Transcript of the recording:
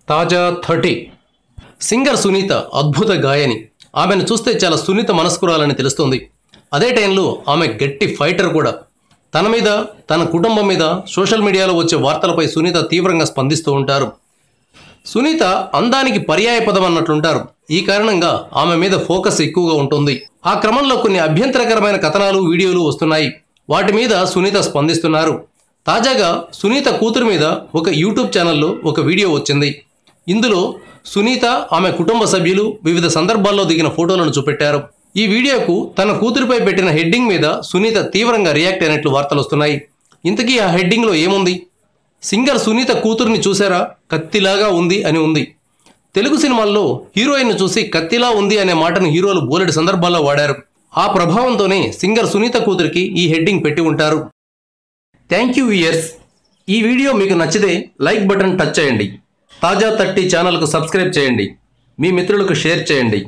తాజా 30 సింగర్ సునీత అద్భుత గాయని. ఆమెను చూస్తే చాలా సున్నిత మనస్కురాలని తెలుస్తుంది. అదే టైంలో ఆమె గట్టి ఫైటర్ కూడా. తన మీద, తన కుటుంబం మీద సోషల్ మీడియాలో వచ్చే వార్తలపై సునీత తీవ్రంగా స్పందిస్తూ ఉంటారు. సునీత అందానికి పర్యాయ పదం అన్నట్లుంటారు. ఈ కారణంగా ఆమె మీద ఫోకస్ ఎక్కువగా ఉంటుంది. ఆ క్రమంలో కొన్ని అభ్యంతరకరమైన కథనాలు, వీడియోలు వస్తున్నాయి. వాటి మీద సునీత స్పందిస్తున్నారు. తాజాగా సునీత కూతురు మీద ఒక యూట్యూబ్ ఛానల్లో ఒక వీడియో వచ్చింది. ఇందులో సునీత, ఆమె కుటుంబ సభ్యులు వివిధ సందర్భాల్లో దిగిన ఫోటోలను చూపెట్టారు. ఈ వీడియోకు తన కూతురిపై పెట్టిన హెడ్డింగ్ మీద సునీత తీవ్రంగా రియాక్ట్ అయినట్లు వార్తలు వస్తున్నాయి. ఇంతకీ ఆ హెడ్డింగ్లో ఏముంది? సింగర్ సునీత కూతుర్ని చూసారా, కత్తిలాగా ఉంది అని ఉంది. తెలుగు సినిమాల్లో హీరోయిన్ను చూసి కత్తిలా ఉంది అనే మాటను హీరోలు బోలెడు సందర్భాల్లో వాడారు. ఆ ప్రభావంతోనే సింగర్ సునీత కూతురికి ఈ హెడ్డింగ్ పెట్టి ఉంటారు. Thank you viewers. ఈ వీడియో మీకు నచ్చితే లైక్ బటన్ టచ్ చేయండి. తాజా 30 ఛానల్కు సబ్స్క్రైబ్ చేయండి. మీ మిత్రులకు షేర్ చేయండి.